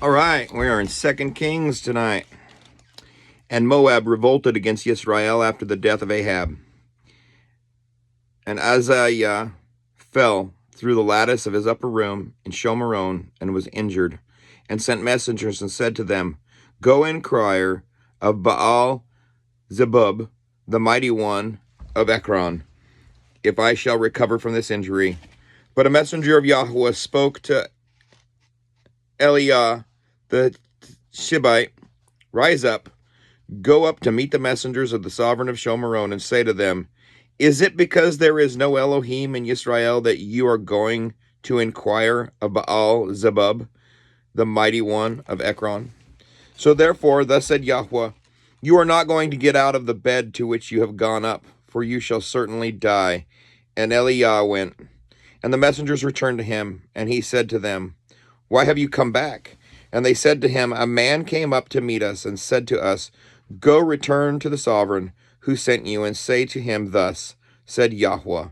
All right, we are in 2 Kings tonight. And Moab revolted against Israel after the death of Ahab. And Azariah fell through the lattice of his upper room in Shomeron and was injured, and sent messengers and said to them, Go inquire of Baal Zebub, the mighty one of Ekron, if I shall recover from this injury. But a messenger of Yahweh spoke to Eliah the Shibite, Rise up, go up to meet the messengers of the sovereign of Shomeron, and say to them, Is it because there is no Elohim in Israel that you are going to inquire of Baal Zebub, the mighty one of Ekron? So therefore, thus said Yahweh, you are not going to get out of the bed to which you have gone up, for you shall certainly die. And Eliah went. And the messengers returned to him, and he said to them, Why have you come back? And they said to him, A man came up to meet us, and said to us, Go return to the sovereign who sent you, and say to him, Thus said Yahweh,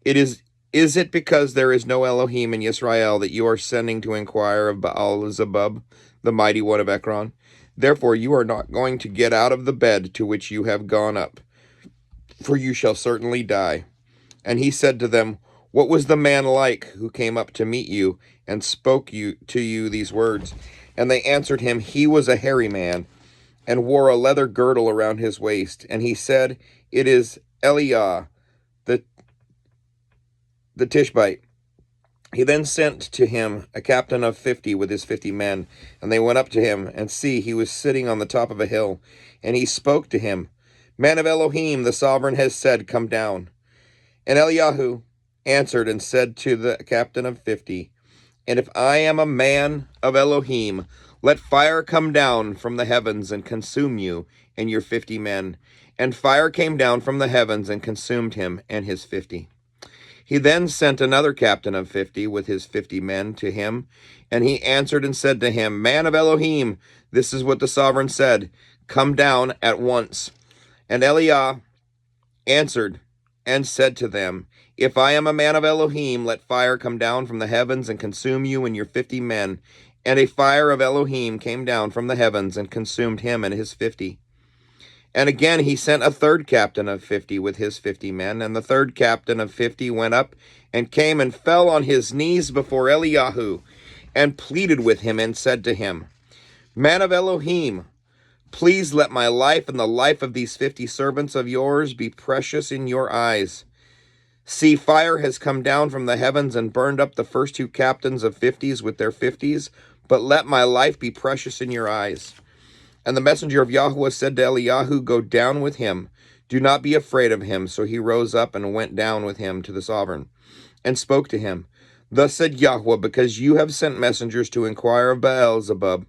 Is it because there is no Elohim in Israel that you are sending to inquire of Baal Zebub, the mighty one of Ekron? Therefore you are not going to get out of the bed to which you have gone up, for you shall certainly die. And he said to them, What was the man like who came up to meet you and spoke to you these words? And they answered him, He was a hairy man, and wore a leather girdle around his waist. And he said, It is Eliah the Tishbite. He then sent to him a captain of 50 with his 50 men, and they went up to him, and see, he was sitting on the top of a hill. And he spoke to him, Man of Elohim, the sovereign has said, Come down. And Eliyahu answered and said to the captain of 50, And if I am a man of Elohim, let fire come down from the heavens and consume you and your 50 men. And fire came down from the heavens and consumed him and his 50. He then sent another captain of 50 with his 50 men to him, and he answered and said to him, Man of Elohim, this is what the sovereign said, Come down at once. And Eliah answered and said to them, If I am a man of Elohim, let fire come down from the heavens and consume you and your 50 men. And a fire of Elohim came down from the heavens and consumed him and his 50. And again he sent a third captain of 50 with his 50 men, and the third captain of 50 went up and came and fell on his knees before Eliyahu, and pleaded with him, and said to him, Man of Elohim, please let my life and the life of these 50 servants of yours be precious in your eyes. See, fire has come down from the heavens and burned up the first 2 captains of 50s with their 50s, but let my life be precious in your eyes. And the messenger of Yahweh said to Eliyahu, Go down with him. Do not be afraid of him. So he rose up and went down with him to the sovereign, and spoke to him. Thus said Yahweh, Because you have sent messengers to inquire of Baal Zebub,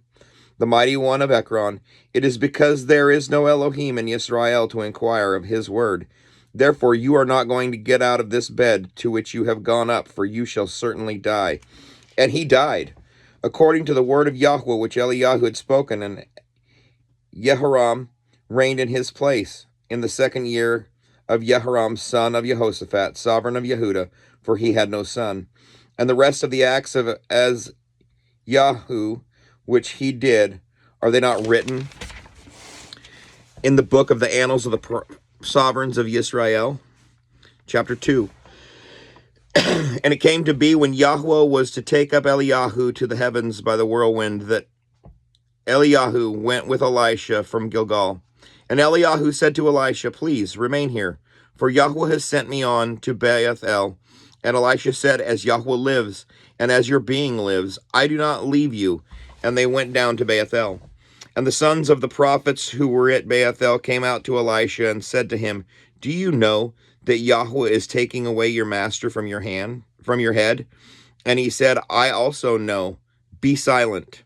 the mighty one of Ekron, it is because there is no Elohim in Israel to inquire of his word. Therefore you are not going to get out of this bed to which you have gone up, for you shall certainly die. And he died, according to the word of Yahweh which Eliyahu had spoken, and Jehoram reigned in his place in the 2nd year of Jehoram, son of Jehoshaphat, sovereign of Yehudah, for he had no son. And the rest of the acts of Yahu, which he did, are they not written in the book of the annals of the sovereigns of Israel? Chapter 2. And it came to be when Yahweh was to take up Eliyahu to the heavens by the whirlwind, that Eliyahu went with Elisha from Gilgal. And Eliyahu said to Elisha, Please remain here, for Yahweh has sent me on to Beth-el. And Elisha said, As Yahweh lives, and as your being lives, I do not leave you. And they went down to Beth-el. And the sons of the prophets who were at Beth-el came out to Elisha and said to him, Do you know that Yahweh is taking away your master from your head? And he said, I also know. Be silent.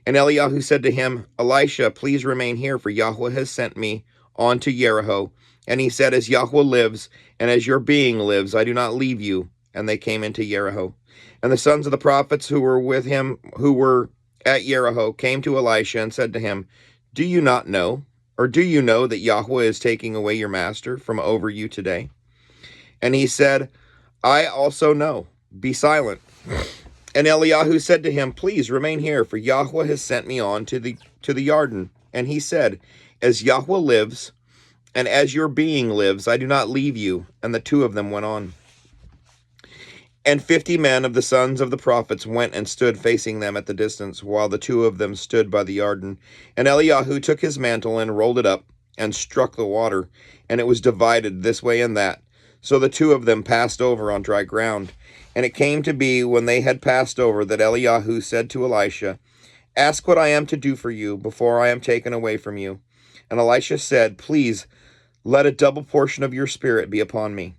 And Eliyahu said to him, Elisha, please remain here, for Yahweh has sent me on to Jericho. And he said, As Yahweh lives, and as your being lives, I do not leave you. And they came into Jericho. And the sons of the prophets who were with him, who were at Jericho, came to Elisha and said to him, Do you not know, or do you know that Yahweh is taking away your master from over you today? And he said, I also know. Be silent. And Eliyahu said to him, Please remain here, for Yahweh has sent me on to the Yarden. And he said, As Yahweh lives, and as your being lives, I do not leave you. And the two of them went on. And 50 men of the sons of the prophets went and stood facing them at the distance, while the two of them stood by the Yarden. And Eliyahu took his mantle and rolled it up, and struck the water, and it was divided this way and that. So the two of them passed over on dry ground. And it came to be, when they had passed over, that Eliyahu said to Elisha, Ask what I am to do for you before I am taken away from you. And Elisha said, Please, let a double portion of your spirit be upon me.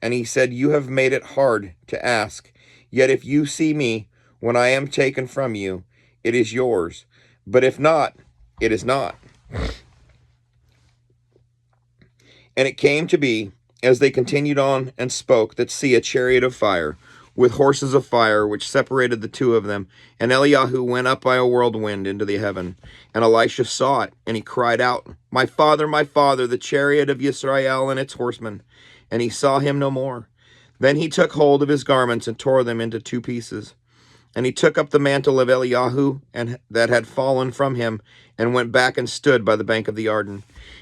And he said, You have made it hard to ask. Yet if you see me when I am taken from you, it is yours. But if not, it is not. And it came to be, as they continued on and spoke, that see, a chariot of fire, with horses of fire, which separated the two of them. And Eliyahu went up by a whirlwind into the heaven. And Elisha saw it, and he cried out, my father, the chariot of Israel and its horsemen. And he saw him no more. Then he took hold of his garments and tore them into two pieces. And he took up the mantle of Eliyahu and that had fallen from him, and went back and stood by the bank of the Yarden.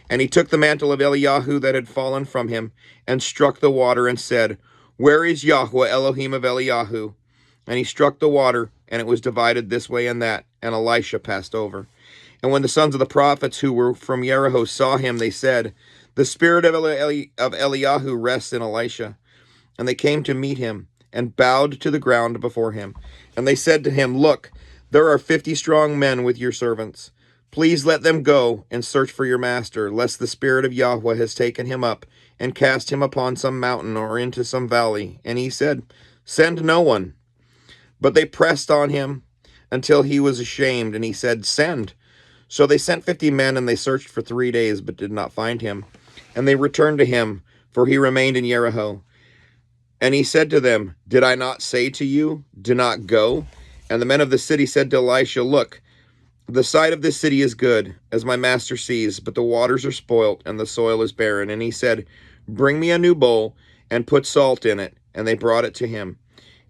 And he took the mantle of Eliyahu that had fallen from him, and struck the water, and said, Where is Yahweh Elohim of Eliyahu? And he struck the water, and it was divided this way and that, and Elisha passed over. And when the sons of the prophets who were from Jericho saw him, they said, The spirit of Eliyahu rests in Elisha. And they came to meet him, and bowed to the ground before him. And they said to him, Look, there are 50 strong men with your servants. Please let them go and search for your master, lest the spirit of Yahweh has taken him up, and cast him upon some mountain or into some valley. And he said, Send no one. But they pressed on him until he was ashamed, and he said, Send. So they sent 50 men, and they searched for 3 days, but did not find him. And they returned to him, for he remained in Jericho. And he said to them, Did I not say to you, Do not go? And the men of the city said to Elisha, Look, the site of this city is good, as my master sees, but the waters are spoilt, and the soil is barren. And he said, Bring me a new bowl, and put salt in it. And they brought it to him.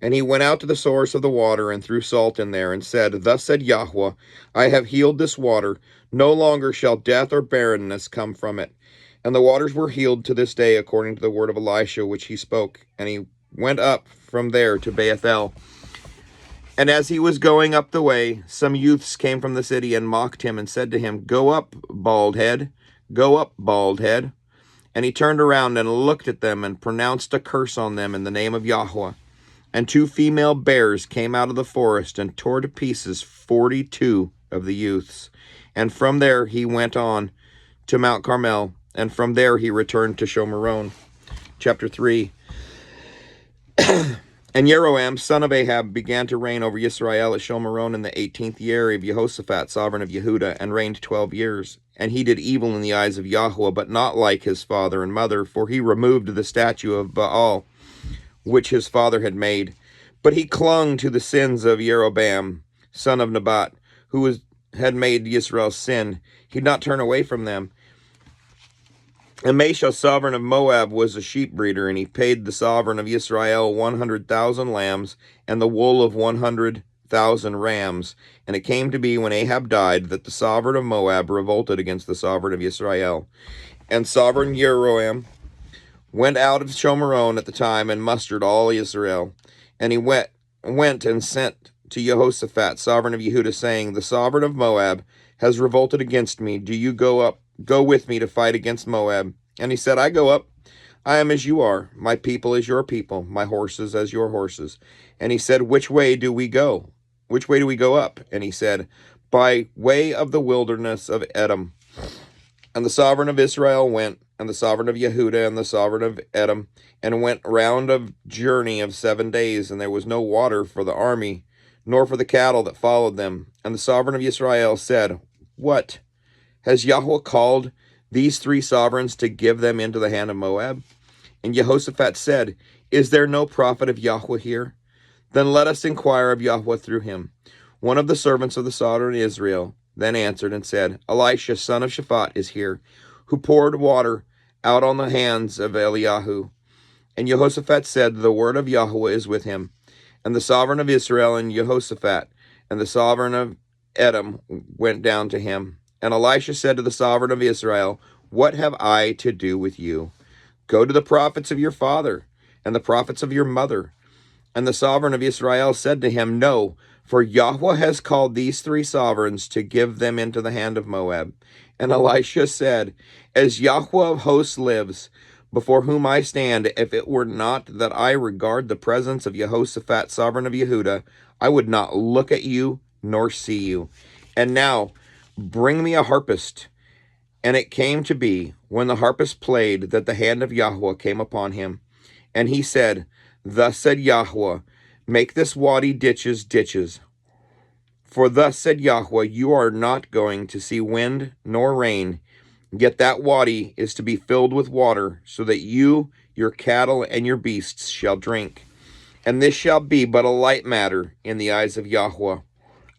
And he went out to the source of the water, and threw salt in there, and said, Thus said Yahweh, I have healed this water. No longer shall death or barrenness come from it. And the waters were healed to this day, according to the word of Elisha, which he spoke. And he went up from there to Bethel. And as he was going up the way, some youths came from the city and mocked him, and said to him, Go up, bald head. Go up, bald head. And he turned around and looked at them, and pronounced a curse on them in the name of Yahweh. And 2 female bears came out of the forest, and tore to pieces 42 of the youths. And from there he went on to Mount Carmel, and from there he returned to Shomeron. Chapter 3. And Jeroam, son of Ahab, began to reign over Israel at Shomeron in the 18th year of Jehoshaphat, sovereign of Yehuda, and reigned 12 years. And he did evil in the eyes of Yahweh, but not like his father and mother, for he removed the statue of Baal, which his father had made. But he clung to the sins of Jeroboam, son of Nebat, who had made Israel sin. He did not turn away from them. And Mesha, sovereign of Moab, was a sheep breeder, and he paid the sovereign of Israel 100,000 lambs, and the wool of 100,000 rams. And it came to be, when Ahab died, that the sovereign of Moab revolted against the sovereign of Israel. And sovereign Jeroam went out of Shomeron at the time, and mustered all Israel. And he went and sent to Jehoshaphat, sovereign of Yehuda, saying, The sovereign of Moab has revolted against me. Do you go with me to fight against Moab? And he said, I go up. I am as you are. My people as your people. My horses as your horses. And he said, Which way do we go? Which way do we go up? And he said, By way of the wilderness of Edom. And the sovereign of Israel went, and the sovereign of Yehuda, and the sovereign of Edom, and went round a journey of 7 days, and there was no water for the army, nor for the cattle that followed them. And the sovereign of Israel said, What? Has Yahweh called these 3 sovereigns to give them into the hand of Moab? And Jehoshaphat said, Is there no prophet of Yahweh here? Then let us inquire of Yahweh through him. One of the servants of the sovereign Israel then answered and said, Elisha, son of Shaphat, is here, who poured water out on the hands of Eliyahu. And Jehoshaphat said, The word of Yahweh is with him. And the sovereign of Israel and Jehoshaphat and the sovereign of Edom went down to him. And Elisha said to the sovereign of Israel, What have I to do with you? Go to the prophets of your father and the prophets of your mother. And the sovereign of Israel said to him, No, for Yahweh has called these 3 sovereigns to give them into the hand of Moab. And Elisha said, As Yahweh of hosts lives, before whom I stand, if it were not that I regard the presence of Jehoshaphat, sovereign of Yehuda, I would not look at you nor see you. And now bring me a harpist. And it came to be, when the harpist played, that the hand of Yahweh came upon him. And he said, Thus said Yahweh, Make this wadi ditches. For thus said Yahweh, You are not going to see wind nor rain, yet that wadi is to be filled with water, so that you, your cattle, and your beasts shall drink. And this shall be but a light matter in the eyes of Yahweh.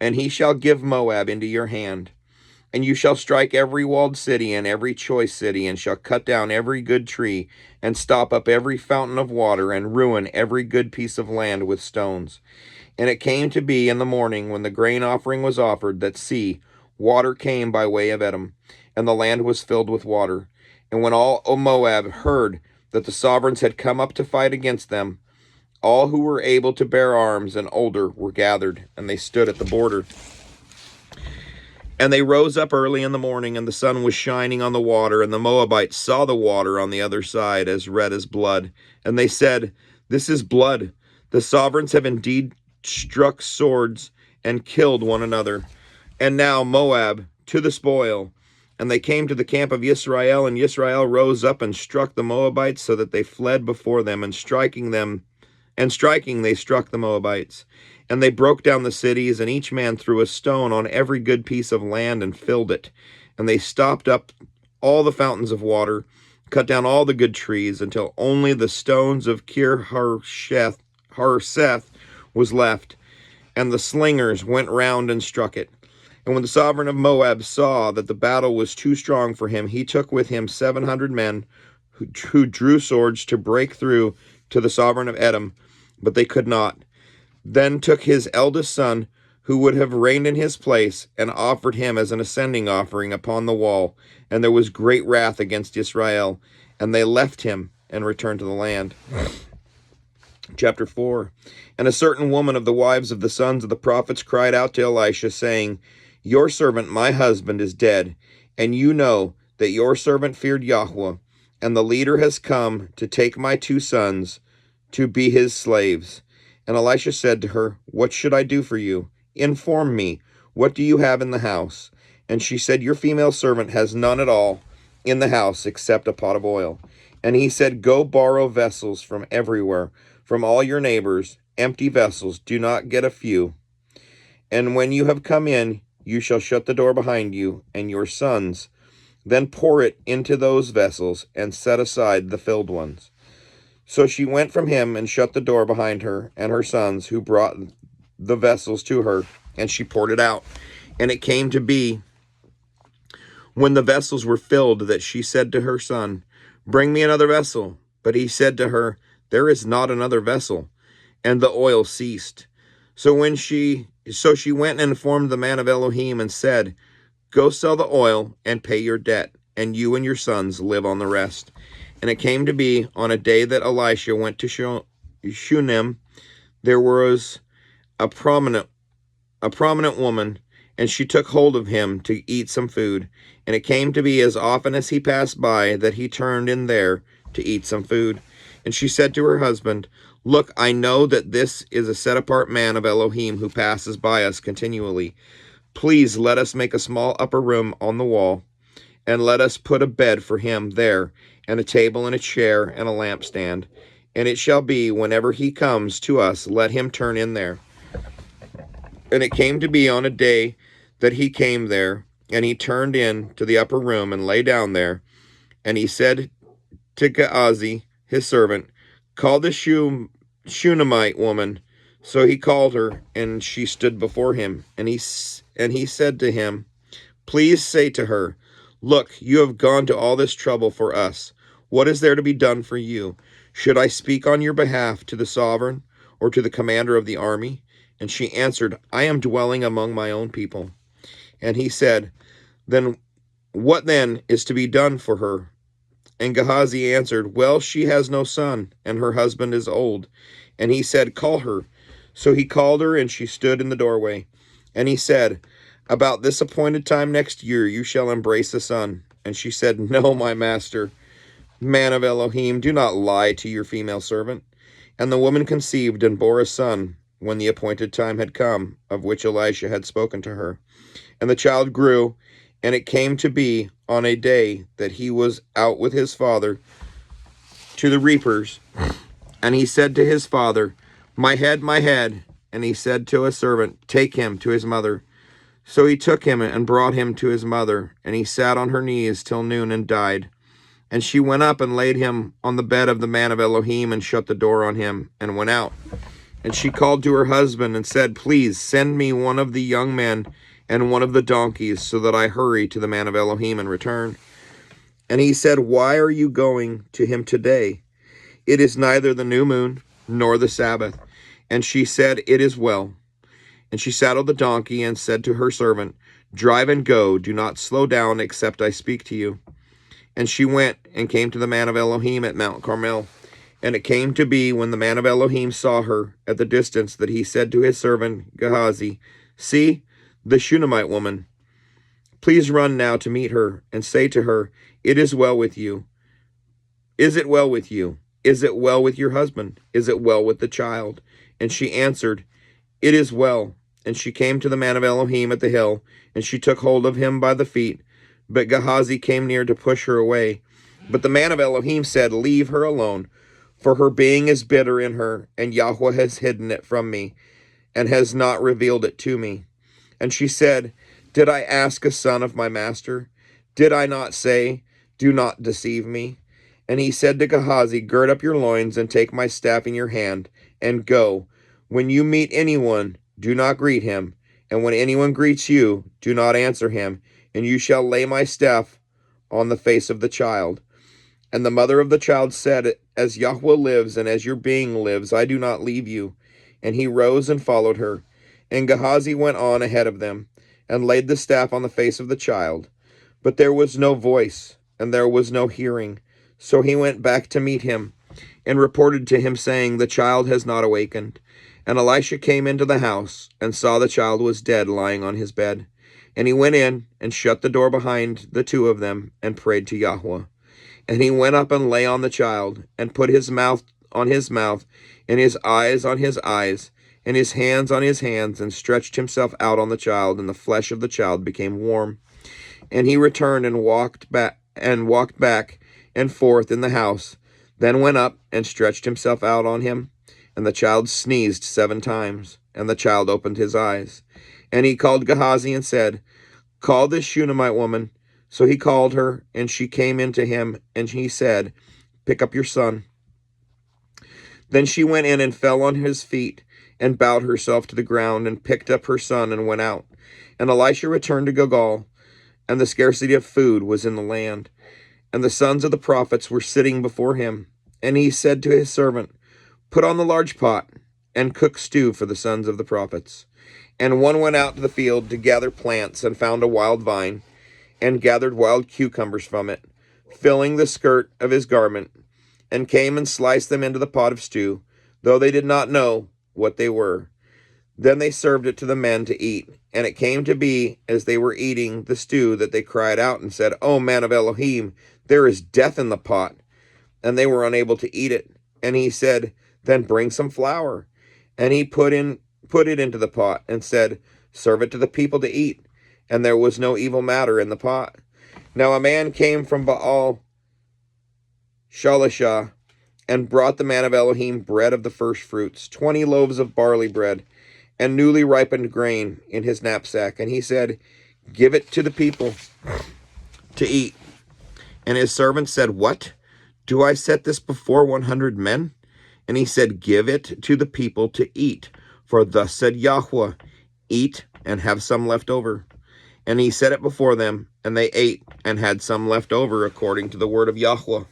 And he shall give Moab into your hand. And you shall strike every walled city and every choice city, and shall cut down every good tree, and stop up every fountain of water, and ruin every good piece of land with stones. And it came to be in the morning, when the grain offering was offered, that see, water came by way of Edom, and the land was filled with water. And when all Moab heard that the sovereigns had come up to fight against them, all who were able to bear arms and older were gathered, and they stood at the border. And they rose up early in the morning, and the sun was shining on the water, and the Moabites saw the water on the other side as red as blood. And they said, This is blood. The sovereigns have indeed struck swords and killed one another. And now Moab to the spoil. And they came to the camp of Israel, and Israel rose up and struck the Moabites, so that they fled before them, and striking, they struck the Moabites. And they broke down the cities, and each man threw a stone on every good piece of land and filled it. And they stopped up all the fountains of water, cut down all the good trees, until only the stones of Kir Hareseth was left. And the slingers went round and struck it. And when the sovereign of Moab saw that the battle was too strong for him, he took with him 700 men who drew swords to break through to the sovereign of Edom, but they could not. Then took his eldest son, who would have reigned in his place, and offered him as an ascending offering upon the wall. And there was great wrath against Israel, and they left him and returned to the land. Chapter 4. And a certain woman of the wives of the sons of the prophets cried out to Elisha, saying, Your servant, my husband, is dead, and you know that your servant feared Yahweh, and the leader has come to take my 2 sons to be his slaves. And Elisha said to her, What should I do for you? Inform me, what do you have in the house? And she said, Your female servant has none at all in the house except a pot of oil. And he said, Go borrow vessels from everywhere, from all your neighbors, empty vessels, do not get a few. And when you have come in, you shall shut the door behind you and your sons. Then pour it into those vessels, and set aside the filled ones. So she went from him and shut the door behind her and her sons, who brought the vessels to her, and she poured it out. And it came to be, when the vessels were filled, that she said to her son, Bring me another vessel. But he said to her, There is not another vessel. And the oil ceased. So she went and informed the man of Elohim, and said, Go sell the oil and pay your debt, and you and your sons live on the rest. And it came to be, on a day that Elisha went to Shunem, there was a prominent woman, and she took hold of him to eat some food. And it came to be, as often as he passed by, that he turned in there to eat some food. And she said to her husband, Look, I know that this is a set-apart man of Elohim who passes by us continually. Please let us make a small upper room on the wall, and let us put a bed for him there, and a table and a chair and a lampstand. And it shall be, whenever he comes to us, let him turn in there. And it came to be on a day that he came there, and he turned in to the upper room and lay down there. And he said to Gehazi, his servant, Call the Shunammite woman. So he called her, and she stood before him. And he said to him, Please say to her, Look, you have gone to all this trouble for us. What is there to be done for you? Should I speak on your behalf to the sovereign, or to the commander of the army? And she answered, I am dwelling among my own people. And he said, Then what then is to be done for her? And Gehazi answered, Well, she has no son, and her husband is old. And he said, Call her. So he called her, and she stood in the doorway. And he said, About this appointed time next year you shall embrace a son. And she said, No, my master, man of Elohim, do not lie to your female servant. And the woman conceived and bore a son when the appointed time had come, of which Elisha had spoken to her. And the child grew, and it came to be on a day that he was out with his father to the reapers. And he said to his father, My head, my head. And he said to a servant, Take him to his mother. So he took him and brought him to his mother. And he sat on her knees till noon and died. And she went up and laid him on the bed of the man of Elohim and shut the door on him and went out. And she called to her husband and said, Please send me one of the young men and one of the donkeys, so that I hurry to the man of Elohim and return. And he said, Why are you going to him today? It is neither the new moon nor the Sabbath. And she said, It is well. And she saddled the donkey and said to her servant, Drive and go, do not slow down except I speak to you. And she went and came to the man of Elohim at Mount Carmel. And it came to be, when the man of Elohim saw her at the distance, that he said to his servant Gehazi, See, the Shunammite woman. Please run now to meet her, and say to her, It is well with you. Is it well with you? Is it well with your husband? Is it well with the child? And she answered, It is well. And she came to the man of Elohim at the hill, and she took hold of him by the feet. But Gehazi came near to push her away. But the man of Elohim said, Leave her alone, for her being is bitter in her, and Yahweh has hidden it from me, and has not revealed it to me. And she said, Did I ask a son of my master? Did I not say, Do not deceive me? And he said to Gehazi, Gird up your loins, and take my staff in your hand, and go. When you meet anyone, do not greet him, and when anyone greets you, do not answer him, and you shall lay my staff on the face of the child. And the mother of the child said, As Yahweh lives, and as your being lives, I do not leave you. And he rose and followed her. And Gehazi went on ahead of them, and laid the staff on the face of the child. But there was no voice, and there was no hearing. So he went back to meet him, and reported to him, saying, The child has not awakened. And Elisha came into the house, and saw the child was dead, lying on his bed. And he went in, and shut the door behind the two of them, and prayed to Yahweh. And he went up and lay on the child, and put his mouth on his mouth, and his eyes on his eyes, and his hands on his hands, and stretched himself out on the child, and the flesh of the child became warm. And he returned and walked back and forth in the house, then went up and stretched himself out on him, and the child sneezed 7 times, and the child opened his eyes. And he called Gehazi and said, Call this Shunammite woman. So he called her, and she came in to him, and he said, Pick up your son. Then she went in and fell on his feet, and bowed herself to the ground, and picked up her son, and went out. And Elisha returned to Gilgal, and the scarcity of food was in the land. And the sons of the prophets were sitting before him. And he said to his servant, Put on the large pot, and cook stew for the sons of the prophets. And one went out to the field to gather plants, and found a wild vine, and gathered wild cucumbers from it, filling the skirt of his garment, and came and sliced them into the pot of stew, though they did not know what they were. Then they served it to the men to eat. And it came to be, as they were eating the stew, that they cried out and said, O man of Elohim, there is death in the pot. And they were unable to eat it. And he said, Then bring some flour. And he put it into the pot, and said, Serve it to the people to eat. And there was no evil matter in the pot. Now a man came from Baal Shalishah, and brought the man of Elohim bread of the first fruits, 20 loaves of barley bread, and newly ripened grain in his knapsack. And he said, Give it to the people to eat. And his servant said, What? Do I set this before 100 men? And he said, Give it to the people to eat. For thus said Yahweh, Eat and have some left over. And he set it before them, and they ate and had some left over, according to the word of Yahweh.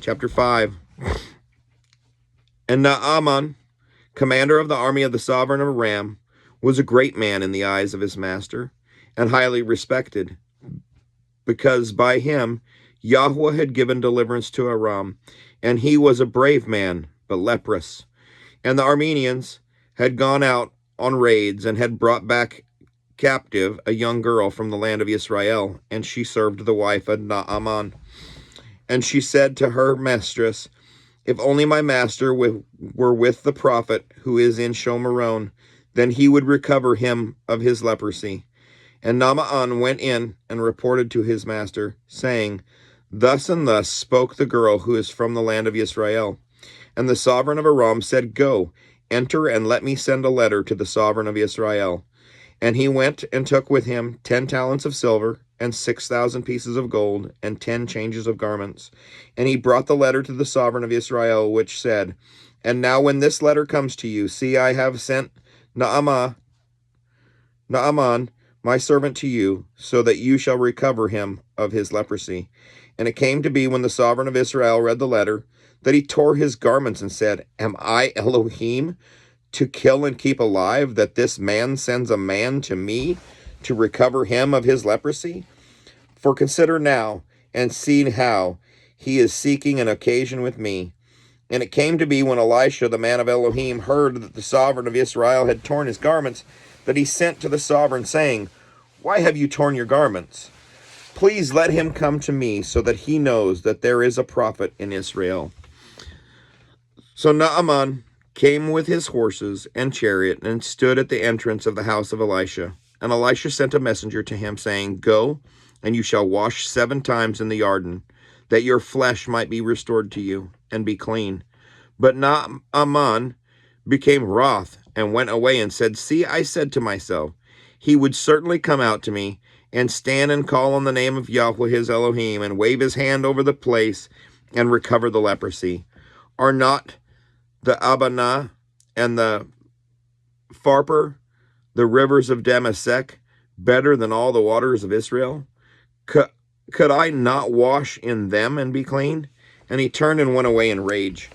Chapter 5. And Naaman commander of the army of the sovereign of Aram, was a great man in the eyes of his master, and highly respected, because by him Yahweh had given deliverance to Aram, and he was a brave man, but leprous. And the Armenians had gone out on raids and had brought back captive a young girl from the land of Israel, and she served the wife of Naaman. And she said to her mistress, if only my master were with the prophet who is in Shomeron, then he would recover him of his leprosy. And Naaman went in and reported to his master, saying, thus and thus spoke the girl who is from the land of Israel. And the sovereign of Aram said, go, enter, and let me send a letter to the sovereign of Israel. And he went and took with him 10 talents of silver, and 6,000 pieces of gold, and 10 changes of garments. And he brought the letter to the sovereign of Israel, which said, and now when this letter comes to you, see, I have sent Naaman, my servant, to you, so that you shall recover him of his leprosy. And it came to be, when the sovereign of Israel read the letter, that he tore his garments and said, am I Elohim, to kill and keep alive, that this man sends a man to me to recover him of his leprosy? For consider now, and see how he is seeking an occasion with me. And it came to be, when Elisha, the man of Elohim, heard that the sovereign of Israel had torn his garments, that he sent to the sovereign, saying, why have you torn your garments? Please let him come to me, so that he knows that there is a prophet in Israel. So Naaman came with his horses and chariot, and stood at the entrance of the house of Elisha. And Elisha sent a messenger to him, saying, go, and you shall wash 7 times in the Jordan, that your flesh might be restored to you, and be clean. But Naaman became wroth, and went away, and said, see, I said to myself, he would certainly come out to me, and stand and call on the name of Yahweh his Elohim, and wave his hand over the place, and recover the leprosy. Are not the Abana and the Pharpar, the rivers of Damascus, better than all the waters of Israel? Could I not wash in them and be clean? And he turned and went away in rage.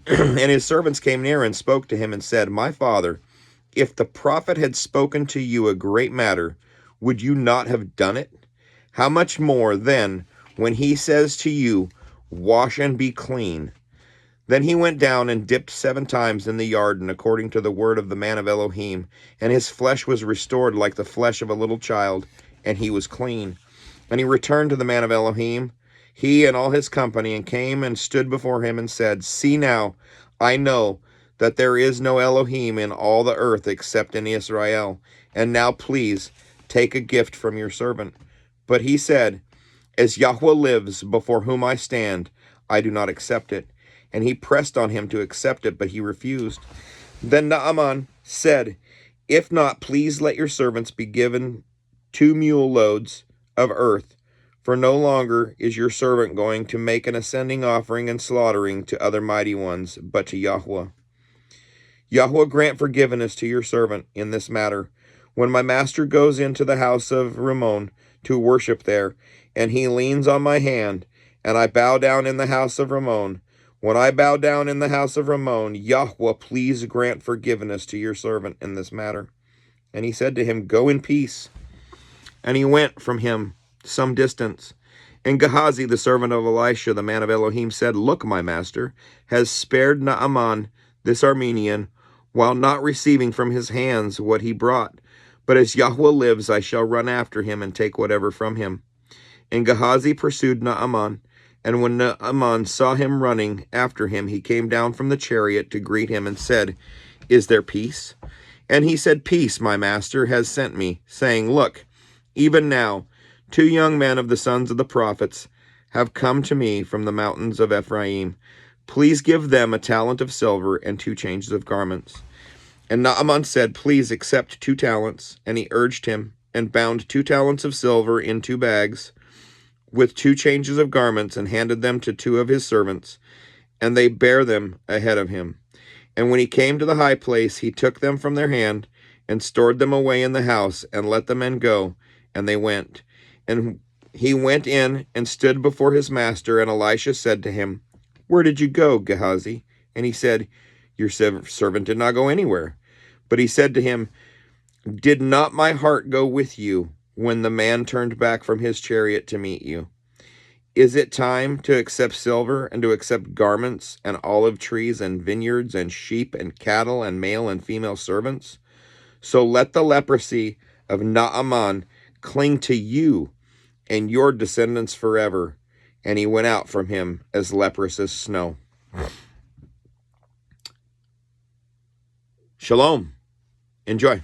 And his servants came near and spoke to him and said, my father, if the prophet had spoken to you a great matter, would you not have done it? How much more then, when he says to you, wash and be clean? Then he went down and dipped 7 times in the Jordan, according to the word of the man of Elohim, and his flesh was restored like the flesh of a little child, and he was clean. And he returned to the man of Elohim, he and all his company, and came and stood before him and said, see now, I know that there is no Elohim in all the earth except in Israel. And now please take a gift from your servant. But he said, as Yahweh lives, before whom I stand, I do not accept it. And he pressed on him to accept it, but he refused. Then Naaman said, if not, please let your servants be given 2 mule loads of earth, for no longer is your servant going to make an ascending offering and slaughtering to other mighty ones, but to Yahweh. Yahweh grant forgiveness to your servant in this matter. When my master goes into the house of Rimmon to worship there, and he leans on my hand, and I bow down in the house of Rimmon, when I bow down in the house of Rimmon, Yahweh, please grant forgiveness to your servant in this matter. And he said to him, go in peace. And he went from him some distance. And Gehazi, the servant of Elisha, the man of Elohim, said, look, my master has spared Naaman, this Armenian, while not receiving from his hands what he brought. But as Yahweh lives, I shall run after him and take whatever from him. And Gehazi pursued Naaman. And when Naaman saw him running after him, he came down from the chariot to greet him and said, is there peace? And he said, peace, my master has sent me, saying, look, even now 2 young men of the sons of the prophets have come to me from the mountains of Ephraim. Please give them a talent of silver and 2 changes of garments. And Naaman said, please accept 2 talents. And he urged him, and bound 2 talents of silver in 2 bags, with 2 changes of garments, and handed them to 2 of his servants, and they bare them ahead of him. And when he came to the high place, he took them from their hand, and stored them away in the house, and let the men go, and they went. And he went in and stood before his master, and Elisha said to him, where did you go, Gehazi? And he said, Your servant did not go anywhere. But he said to him, did not my heart go with you when the man turned back from his chariot to meet you? Is it time to accept silver and to accept garments and olive trees and vineyards and sheep and cattle and male and female servants? So let the leprosy of Naaman cling to you and your descendants forever. And he went out from him as leprous as snow. Shalom. Enjoy.